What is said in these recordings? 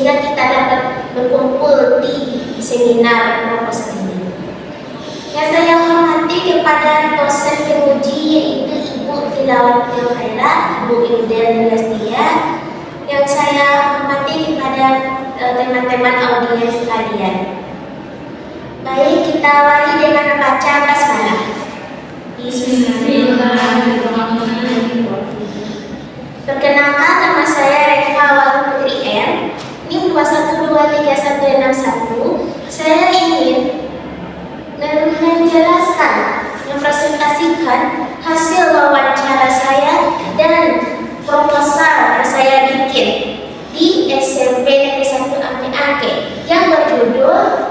sehingga kita dapat berkumpul di seminar proposal ini. Yang saya hormati kepada dosen penguji yaitu Ibu Tilawatil Khairat, Ibu Ildel Lestia. Yang saya hormati kepada teman-teman audiens sekalian. Baik, kita awali dengan membaca basmalah. Bismillahirrahmanirrahim. Perkenalkan, nama saya Reva Walu Putri M. NIM 2123161. Saya ingin menjelaskan, mempresentasikan hasil wawancara saya dan proposal yang saya bikin di SMP Negeri 1 Ampel Angke yang berjudul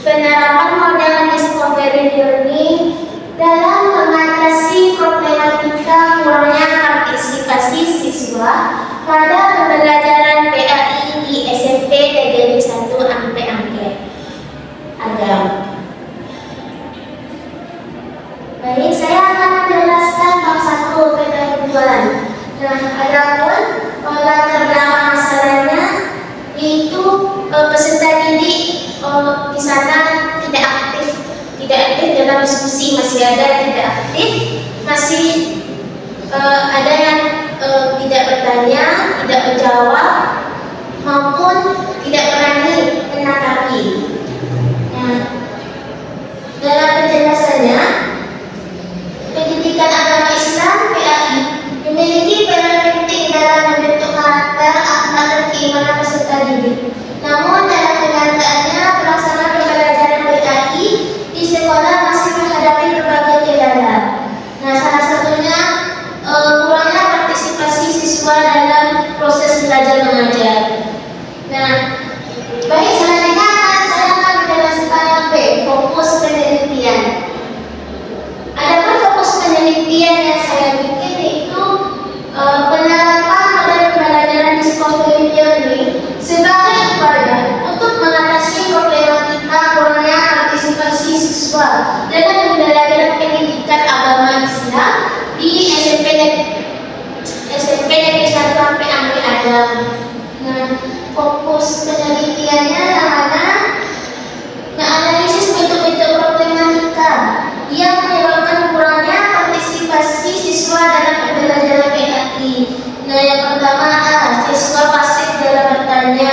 Penerapan Model Discovery Learning dalam mengatasi problematika kurangnya partisipasi siswa pada pembelajaran PAI di SMP Negeri 1 Ampel Angke. Agam. Baik, saya akan menjelaskan bab 1 pendahuluan. Nah, adapun latar belakang masalahnya yaitu peserta didik di sana tidak aktif dalam diskusi, masih ada yang tidak aktif, masih ada yang tidak bertanya, tidak menjawab, maupun tidak berani menanggapi. Nah, dalam penjelasannya, pendidikan agama Islam PAI memiliki peran penting dalam membentuk karakter, akhlak, dan keimanan peserta didik. Namun dalam kenyataannya pelaksanaan pembelajaran PAI di sekolah masih menghadapi berbagai kendala. Nah, salah satunya kurangnya partisipasi siswa dalam proses belajar mengajar. Nah, baik, selanjutnya saya akan menjelaskan yang B, fokus penelitian. Adapun fokus penelitian yang saya bikin yaitu penerapan model pembelajaran discovery learning sebagai upaya untuk mengatasi problematika kurangnya partisipasi siswa dalam pembelajaran pendidikan agama Islam di SMP Negeri 1 Ampel Angke Agam. Nah, fokus penelitiannya yang mana menganalisis bentuk-bentuk problematika yang menyebabkan kurangnya partisipasi siswa dalam pembelajaran PAI. Nah, yang pertama siswa pasif dalam bertanya,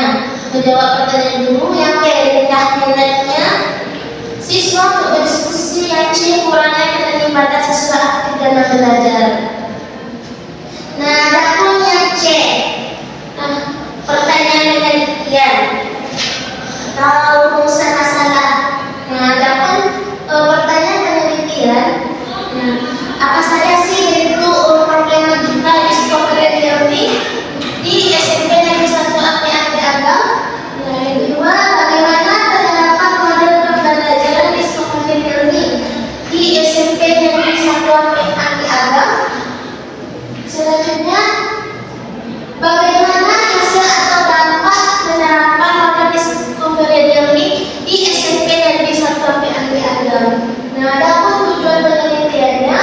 menjawab pertanyaan guru. Yang rendah minatnya siswa untuk berdiskusi. Yang C, kurangnya keterlibatan siswa aktif dalam belajar. Nah, adapun yang C, pertanyaan penelitian atau rumusan masalah. Nah, adapun pertanyaan penelitian, apa saja sih bentuk problematika discovery learning di SMP Negeri 1 Ampel Angke Agam? Nah, yang kedua, bagaimana penerapan model pembelajaran discovery learning di SMP Negeri 1 Ampel Angke Agam? Selanjutnya, bagaimana hasil atau dampak penerapan model discovery learning di SMP Negeri 1 Ampel Angke Agam? Nah, adapun tujuan penelitiannya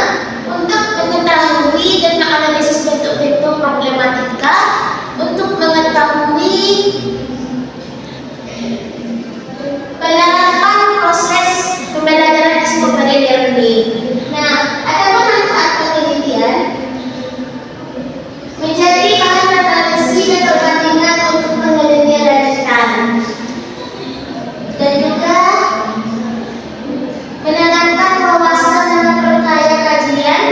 untuk mengetahui dan menganalisis bentuk-bentuk problematika, untuk mengetahui penerapan proses pembelajaran discovery learning. Nah, adapun manfaat penelitian menjadi bahan referensi dan perbandingan untuk penelitian lanjutan, dan juga menanamkan wawasan dan memperkaya kajian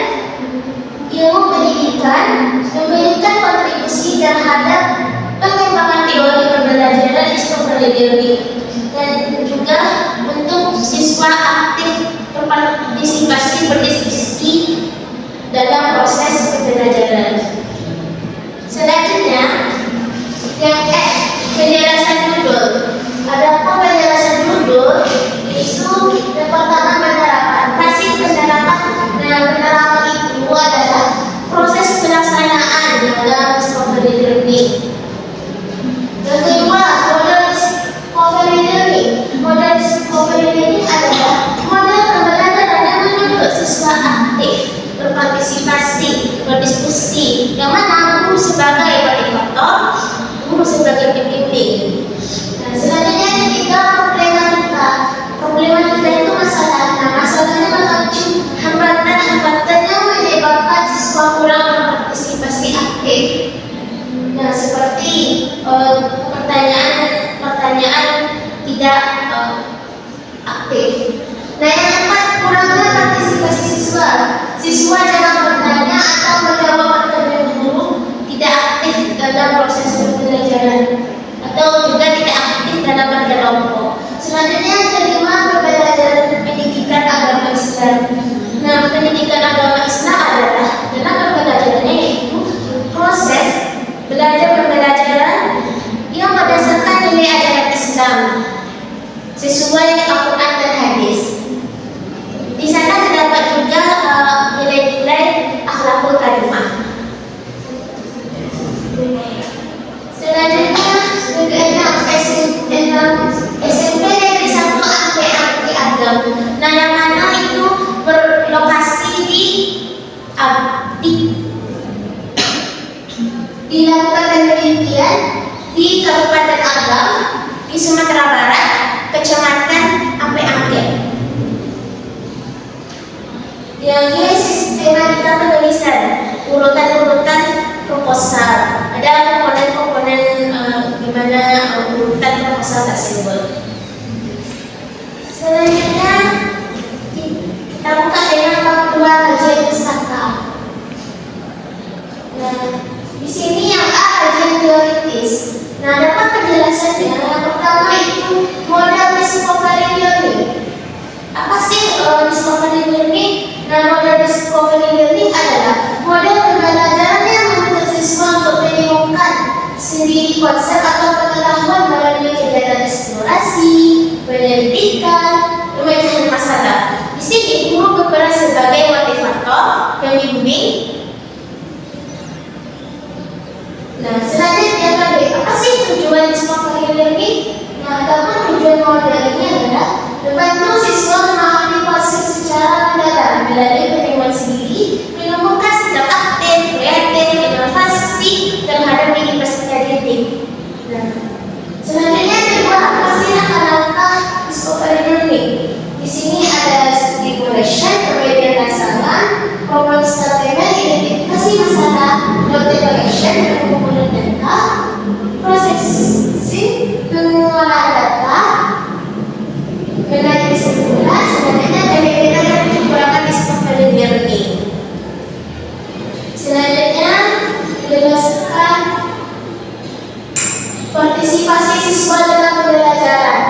ilmu pendidikan, memberikan kontribusi terhadap pengembangan teori pembelajaran discovery learning, dan juga untuk siswa aktif berpartisipasi berdiskusi dalam proses pembelajaran. Selanjutnya, yang F, penjelasan judul. Adapun penjelasan judul itu yang pertama penerapan. Masih penerapan. Nah, penerapan itu adalah proses pelaksanaan dalam discovery learning. Yang kedua, model discovery learning. Model discovery learning adalah model pembelajaran yang menuntut siswa aktif berpartisipasi aktif. Nah, yang keempat, kurangnya partisipasi siswa. Siswa dalam bertanya atau menjawab pertanyaan guru tidak aktif dalam proses pembelajaran atau juga tidak aktif dalam berkelompok. Selanjutnya yang kelima, pembelajaran pendidikan agama Islam. Nah, pendidikan agama Islam adalah dalam pembelajarannya yaitu proses belajar pembelajaran yang berdasarkan nilai ajaran Islam sesuai Al-Quran dan hadis. Di sana terdapat juga nilai-nilai akhlakul karimah. Selanjutnya SMP Negeri 1 Angke Agam. Nah, yang mana itu berlokasi dilakukan penelitian di Kabupaten Agam di Sumatera Barat, Kecamatan Angke. Yang ini sistematika penulisan, urutan-urutan proposal. Ada komponen-komponen gimana urutan proposal tersebut. Selanjutnya kita buka dengan bab 2 kajian pustaka. Nah, di sini yang A kajian teoritis. Nah, dapat penjelasannya. Yang pertama itu model discovery learning. Apa sih discovery learning? Nah, model discovery learning adalah model pembelajaran yang menuntut siswa untuk menemukan sendiri konsep atau pengetahuan melalui kegiatan eksplorasi, penyelidikan, pemecahan masalah. Di sini guru berperan sebagai motivator, pembimbing. Nah, selanjutnya apa sih tujuan discovery learning? Nah, adapun tujuan model ini adalah membantu siswa memahami konsep secara mendalam melalui penemuan sendiri, menemukan sikap aktif, kreatif, inovasi terhadap diri peserta didik. Nah, selanjutnya kedua, apa sih langkah-langkah discovery learning? Di sini ada stimulation, pemberian rangsangan, problem statement, identifikasi masalah, note correction, pengumpulan data, processing, pengolahan data, menarik kesimpulan. Selanjutnya delegakan dan kekurangan discovery learning. Selanjutnya menjelaskan partisipasi siswa dalam pembelajaran.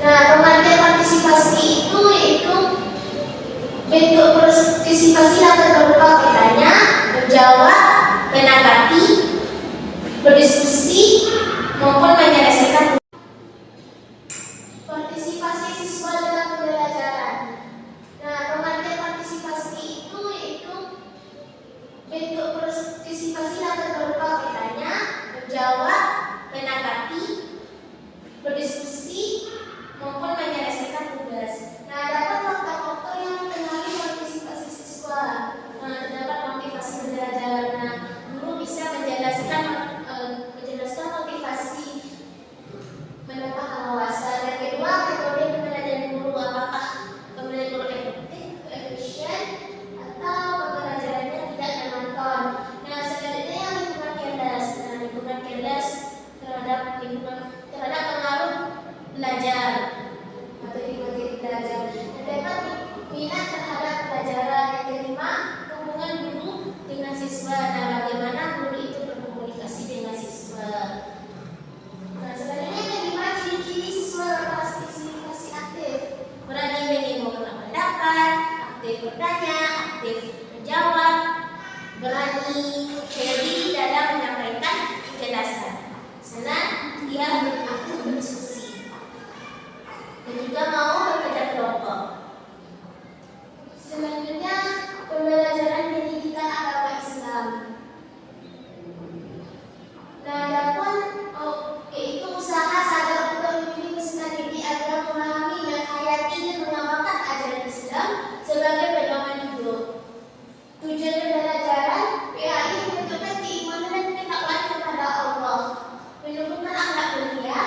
Nah, pengertian partisipasi itu yaitu bentuk partisipasi dapat berupa bertanya, menjawab, menanggapi, berdiskusi maupun menyelesaikan. Partisipasi siswa dalam pembelajaran. Nah, pengertian partisipasi itu yaitu bentuk partisipasi dapat berupa bertanya, menjawab, menanggapi, berdiskusi maupun menyelesaikan tugas. Nah, dapat faktor-faktor yang mempengaruhi partisipasi siswa. Nah, terdapat motivasi belajar. Nah, guru bisa menjelaskan motivasi menambahkan wawasan. Yang kedua, metode pembelajaran guru, apakah pembelajaran guru efektif, efisien, atau pembelajarannya tidak termonoton. Nah, selanjutnya yang lingkungan kelas. Nah, lingkungan kelas terhadap pengaruh belajar atau materi belajar. Terdapat minat terhadap pelajaran. Yang kelima, hubungan guru dengan siswa. Nah, bagaimana guru itu berkomunikasi dengan siswa. Nah, selanjutnya yang kelima, ciri-ciri siswa berpartisipasi aktif. Berani menimbulkan pendapat, aktif bertanya, aktif menjawab, berani jeli dalam menyampaikan penjelasan. Senang dia aktif berdiskusi dan juga mau bekerja kelompok. Selanjutnya pembelajaran pendidikan agama Islam. Nah, adapun yaitu usaha sadar untuk memilih peserta didik agar memahami dan hayati dan mengamalkan ajaran Islam sebagai pedoman hidup. Tujuan pembelajaran PAI menentukan keimanan dan ketakwaan kepada Allah, menumbuhkan akhlak mulia,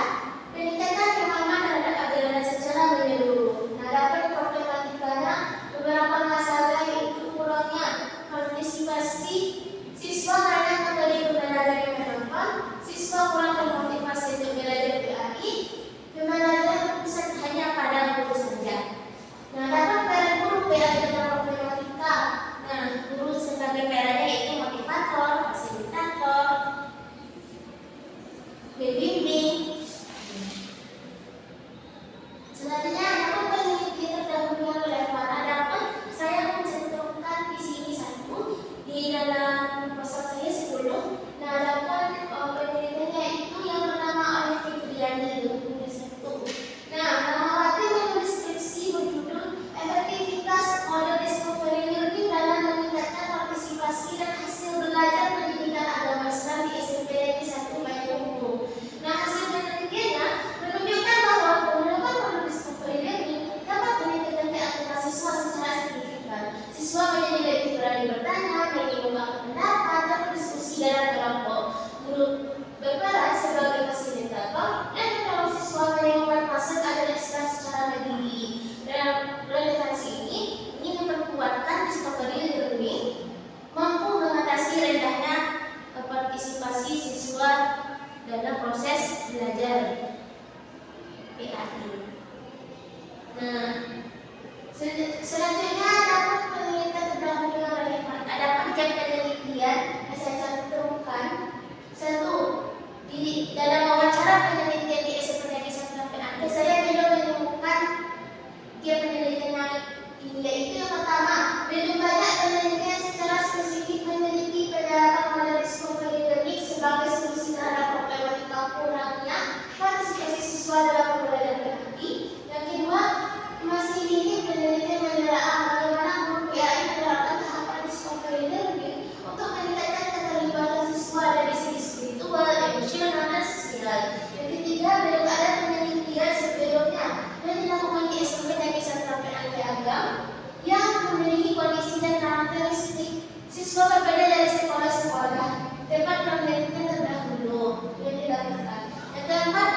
Siswa berbeda dari sekolah-sekolah. Tempat penelitian terdahulu yang dilakukan. Yang keempat,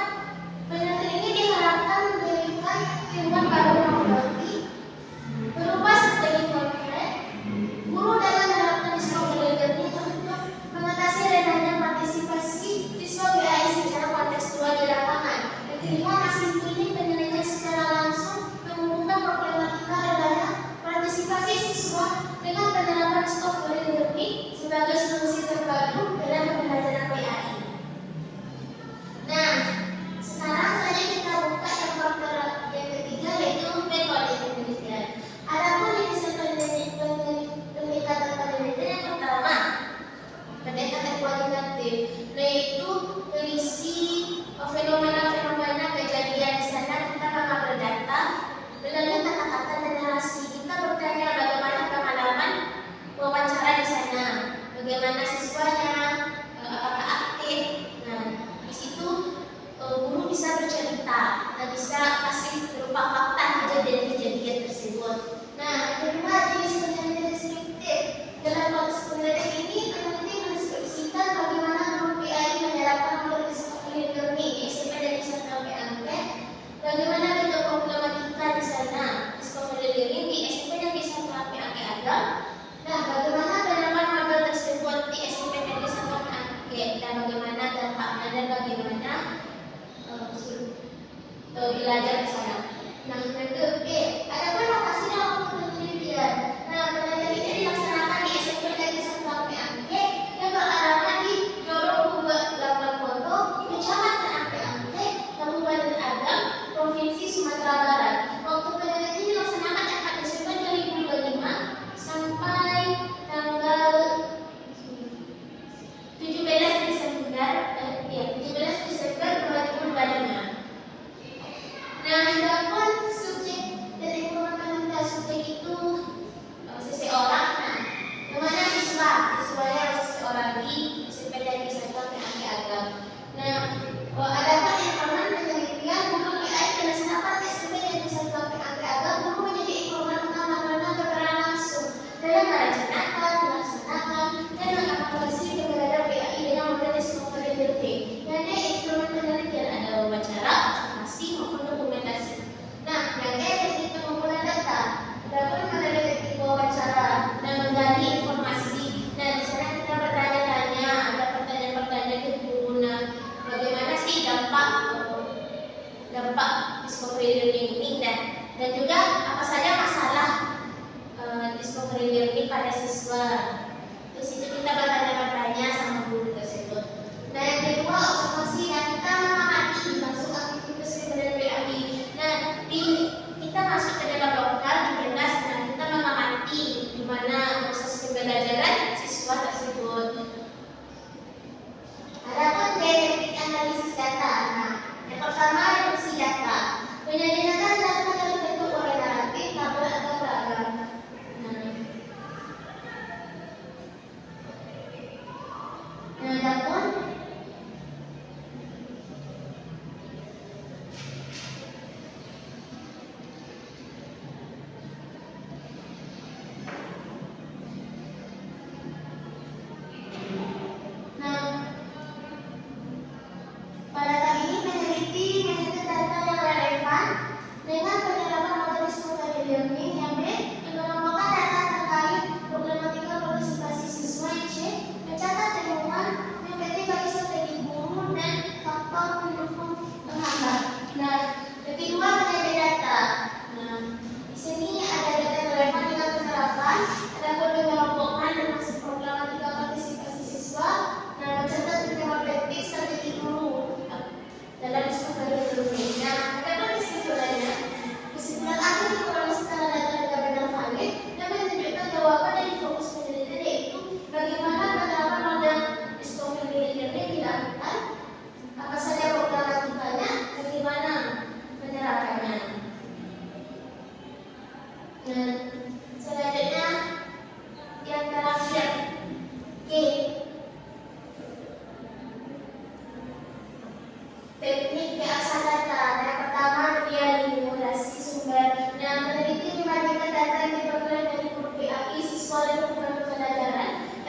penelitian ini diharapkan memberikan ilmuwan baru teknologi berupa strategi konkret. Guru dapat menerapkan discovery learning untuk mengatasi rendahnya partisipasi siswa BAI secara kontekstual di lapangan. Yang kelima, masih minim penelitian secara langsung menghubungkan problematika rendahnya partisipasi siswa dengan penerapan discovery learning sebagai solusi terbaru dalam pembelajaran BAI. Nah, sekarang saja kita buka yang faktor yang ketiga, yaitu metode penelitian. Adapun jenis pendekatan penelitian yang pertama, pendekatan kualitatif, yaitu berisi fenomena-fenomena kejadian. Di sana kita mengambil data melalui kata-kata dan narasi. Kita bertanya bagaimana pengalaman wawancara di sana, bagaimana siswanya, apakah aktif. Nah, di situ guru bisa bercerita dan bisa kasih berupa fakta kejadian-kejadian tersebut. Nah, kedua, jenis penelitian deskriptif. Dalam konteks penelitian ini, peneliti mendeskripsikan bagaimana guru PAI menerapkan metode discovery learning di SMP dan SMP angket, bagaimana bentuk problematika di sana discovery learning di SMP dan SMP angket ada. Nah, bagaimana penerapan model tersebut di SMP dan SMP angket, dan bagaimana dampaknya dan bagaimana belajar di sana. Nah, adapun lokasi dan waktu penelitian. Nah, penelitian ini dilaksanakan di SMP dan SMP angket yang beralamat di Joro Labuan Kecamatan Angke, Kabupaten Agam, Provinsi Sumatera Barat. Waktu penelitian ini dilaksanakan 4 Desember 2025 sampai tanggal 17 Desember 2025. Nah, adapun subjek dan informasi subjek itu seseorang. Nah, namanya siswanya seseorang di SMP dan SMP Angke Agam. Nah, adapun informan penelitian, guru PAI berdasarkan SMP dan SMP Angke Agam, guru menjadi informan utama karena berperan langsung dalam merencanakan, melaksanakan, dan mengevaluasi keberadaan PAI dengan model discovery learning. Dan instrumen penelitian ada wawancara, maupun dokumentasi. Nah, yang teknik pengumpulan data, adapun metode teknik wawancara dan menggali informasi. Nah, di sana kita bertanya-tanya, ada pertanyaan-pertanyaan ke guru. Nah, bagaimana sih dampak discovery learning ini, dan juga apa saja masalah discovery learning pada siswa. Terus itu kita bertanya-tanya sama guru tersebut. Nah, yang kedua, observasi. Dan kita mengamati masuk aktivitas kemudian BAI. Nah, kita masuk ke dalam lokal di kelas dan kita mengamati di mana proses pembelajaran siswa tersebut. Adapun teknik analisis data. Nah, yang pertama, reduksi data. Penyajian data dalam bentuk oleh naratif, tabel atau beragam. Nah, adapun pada kali ini peneliti mencatat data yang relevan dengan penerapan model discovery learning. Yang B, mengelompokkan data terkait problematika partisipasi siswa. Yang C, mencatat temuan. Yang PT bagi strategi guru dan faktor pendukung penghambat. Nah, yang kedua, penelitian data. Nah, di sini ada data yang relevan dengan penerapan. Ada mengelompokkan dan masuk problematika partisipasi siswa. Nah, mencatat temuan PT strategi guru dalam discovery learning. Nah, adapun kesimpulannya, kesimpulan akhir diperoleh setelah data benar-benar valid dan menunjukkan jawaban dari fokus penelitian, yaitu bagaimana penerapan model discovery learning dilakukan, apa saja problematikanya, bagaimana penerapannya. Nah, selanjutnya yang terakhir, teknik keasahan data. Yang pertama, memorialisasi sumber. Nah, peneliti membandingkan data yang diperoleh dari guru PAI, siswa, dan dokumen pembelajaran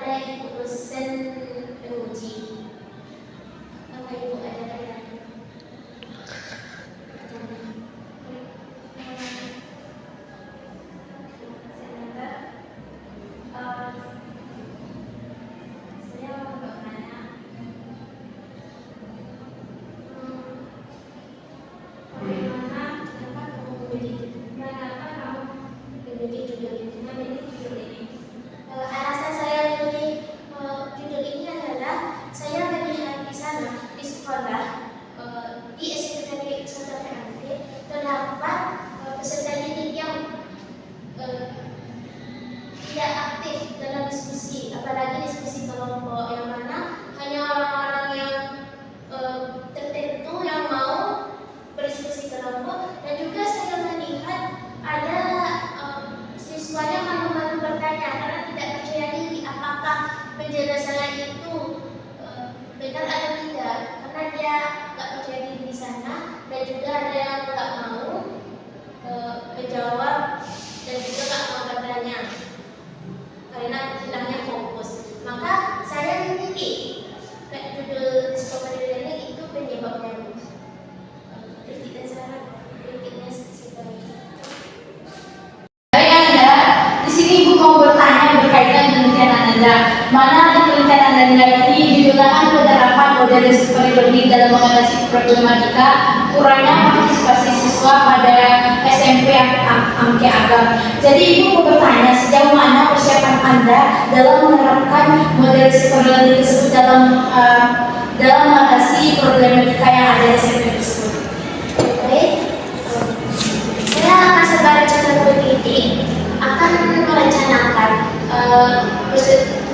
kepada Ibu dosen penguji. Apa Ibu ada pertanyaan? Alasan saya memilih judul ini adalah saya melihat di sana di sekolah di SMP Negeri Sultan Hasanuddin terdapat peserta didik yang tidak aktif dalam diskusi, apalagi diskusi kelompok, yang mana hanya orang-orang yang tertentu yang mau berdiskusi kelompok. Dan juga saya melihat ada siswa yang malu-malu bertanya karena tidak percaya diri apakah penjelasan itu benar atau tidak, karena dia nggak percaya diri di sana. Dan juga ada yang nggak mau menjawab dan juga nggak mau bertanya karena hilangnya fokus. Maka saya memilih judul psikologi ini itu penyebabnya. Kritik dan saran, kritiknya seperti di sini Ibu mau bertanya berkaitan dengan penelitian Anda. Mana di penelitian Anda ini digunakan penerapan model psikologi dalam mengatasi problematika kurangnya partisipasi siswa pada SMP Amke Agam. Jadi Ibu mau bertanya sejauh mana persiapan Anda dalam menerapkan model psikologi tersebut dalam mengatasi problematika yang ada di SMP tersebut. baik. Saya akan sebagai calon pendidik akan merencanakan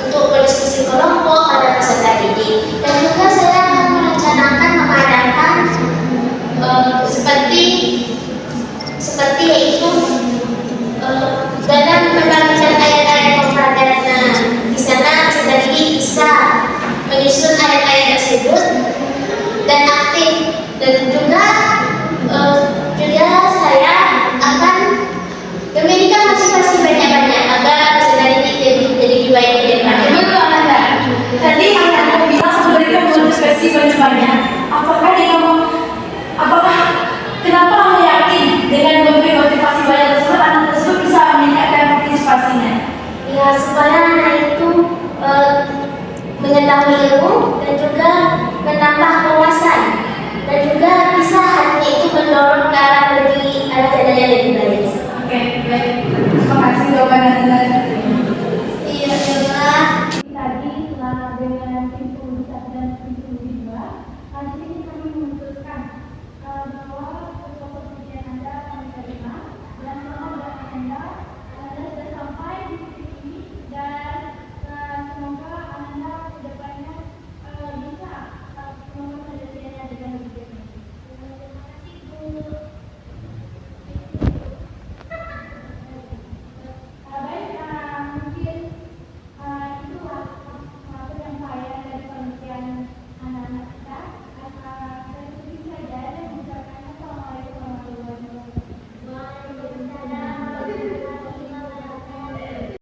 untuk berdiskusi kelompok pada peserta didik, dan juga saya akan merencanakan mengadakan seperti yaitu dalam membagikan ayat-ayat pembelajaran. Di sana peserta didik bisa menyusun ayat-ayat tersebut dan aktif. Dan juga saya akan memberikan motivasi banyak-banyak agar peserta didik jadi baik ke depan. Betul Anda. Tadi Anda bilang memberikan motivasi banyak-banyak. Kenapa Anda yakin dengan memberi motivasi banyak tersebut anak tersebut bisa meningkatkan partisipasinya? Ya, supaya anak itu mengetahui ilmu dan juga menambah wawasan, dan juga bisa hatinya itu mendorong ke arah yang lebih baik. Oke, baik. Terima kasih jawaban Anda. Iya, juga. Tadi setelah dengan pintu 1 dan pintu 2, di sini kami